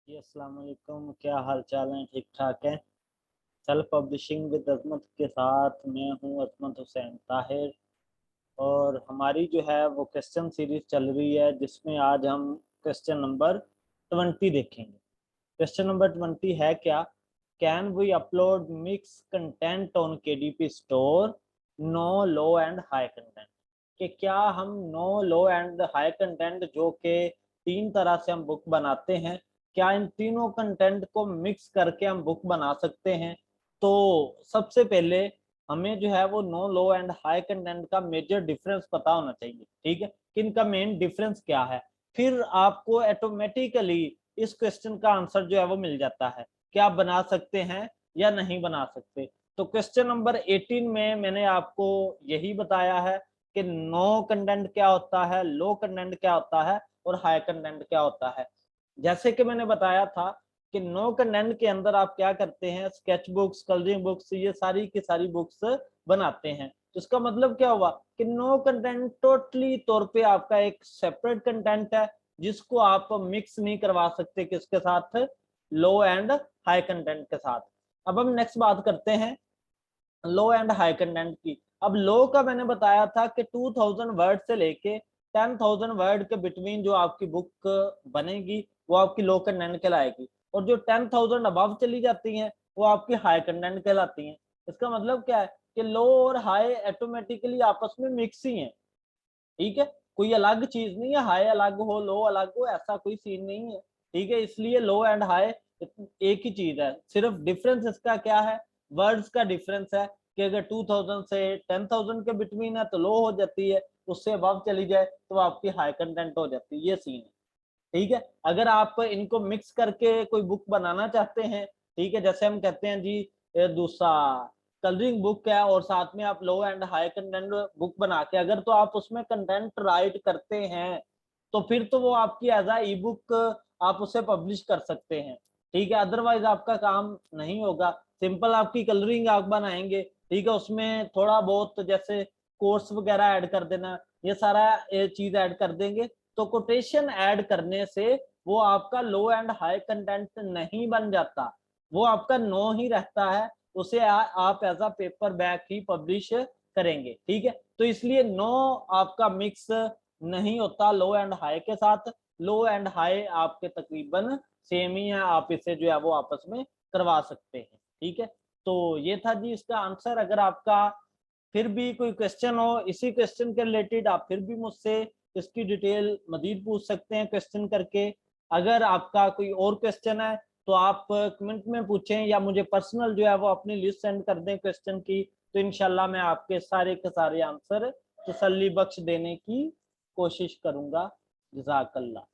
जी अस्सलाम वालेकुम, क्या हाल चाल है? ठीक ठाक है। सेल्फ पब्लिशिंग विद अजमत के साथ मैं हूँ अजमत हुसैन ताहिर। और हमारी जो है वो क्वेश्चन सीरीज चल रही है, जिसमें आज हम क्वेश्चन नंबर 20 देखेंगे। क्वेश्चन नंबर 20 है क्या? Can we upload mix content on KDP store, no low and high content? कि क्या हम no low and high content, जो कि तीन तरह से हम बुक बनाते हैं, क्या इन तीनों कंटेंट को मिक्स करके हम बुक बना सकते हैं? तो सबसे पहले हमें जो है वो no low and high content का मेजर डिफरेंस पता होना चाहिए। ठीक है, कि इनका मेन डिफरेंस क्या है। फिर आपको ऑटोमेटिकली इस क्वेश्चन का आंसर जो है वो मिल जाता है कि आप बना सकते हैं या नहीं बना सकते। तो क्वेश्चन नंबर 18 में मैंने आपको यही बताया है कि नो कंटेंट क्या होता है, लो कंटेंट क्या होता है और हाई कंटेंट क्या होता है। जैसे कि मैंने बताया था कि नो कंटेंट के अंदर आप क्या करते हैं, स्केच बुक्स, कलरिंग बुक्स, ये सारी की सारी बुक्स बनाते हैं। तो इसका मतलब क्या हुआ कि नो कंटेंट टोटली तौर पे आपका एक सेपरेट कंटेंट है, जिसको आप मिक्स नहीं करवा सकते किसके साथ, लो एंड हाई कंटेंट के साथ। अब हम नेक्स्ट बात करते हैं लो एंड हाई कंटेंट की। अब लो का मैंने बताया था कि 2000 वर्ड से लेके 10,000 वर्ड के बिटवीन जो आपकी बुक बनेगी वो आपकी लो कंटेंट कहलाएगी, और जो 10,000 अबव चली जाती हैं वो आपकी हाई कंटेंट कहलाती हैं। इसका मतलब क्या है कि लो और हाई ऑटोमेटिकली आपस में मिक्स ही हैं। ठीक है, कोई अलग चीज नहीं है, हाई अलग हो लो अलग हो, ऐसा कोई सीन नहीं है। ठीक है, इसलिए लो एंड हाई एक ही चीज है, सिर्फ डिफरेंस इसका क्या है, वर्ड्स का डिफरेंस है। कि अगर 2000 से 10,000 के बिटवीन है तो लो हो जाती है, उससे अबव चली जाए तो आपकी हाई कंटेंट हो जाती है, ये सीन है। ठीक है, अगर आप इनको मिक्स करके कोई बुक बनाना चाहते हैं, ठीक है, जैसे हम कहते हैं जी दूसरा कलरिंग बुक है और साथ में आप लो एंड हाई कंटेंट बुक बना के अगर तो आप उसमें कंटेंट राइट करते हैं, तो फिर तो वो आपकी एज ई बुक आप उसे पब्लिश कर सकते हैं। ठीक है, अदरवाइज आपका काम नहीं होगा। सिंपल आपकी कलरिंग आप बनाएंगे, ठीक है, उसमें थोड़ा बहुत जैसे कोर्स वगैरह ऐड कर देना, ये सारा चीज ऐड कर देंगे, तो कोटेशन ऐड करने से वो आपका लो एंड हाई कंटेंट नहीं बन जाता, वो आपका नो ही रहता है। उसे आप एज अ पेपर बैक ही पब्लिश करेंगे। ठीक है, तो इसलिए नो आपका मिक्स नहीं होता लो एंड हाई के साथ। लो एंड हाई आपके तकरीबन सेम ही है, आप इसे जो है वो आपस में करवा सकते हैं। ठीक है, तो ये था जी इसका आंसर। अगर आपका फिर भी कोई क्वेश्चन हो इसी क्वेश्चन के रिलेटेड, आप फिर भी मुझसे इसकी डिटेल मजीद पूछ सकते हैं क्वेश्चन करके। अगर आपका कोई और क्वेश्चन है तो आप कमेंट में पूछें, या मुझे पर्सनल जो है वो अपनी लिस्ट सेंड कर दें क्वेश्चन की, तो इंशाल्लाह मैं आपके सारे के सारे आंसर तसल्ली बख्श देने की कोशिश करूंगा। जज़ाकल्लाह।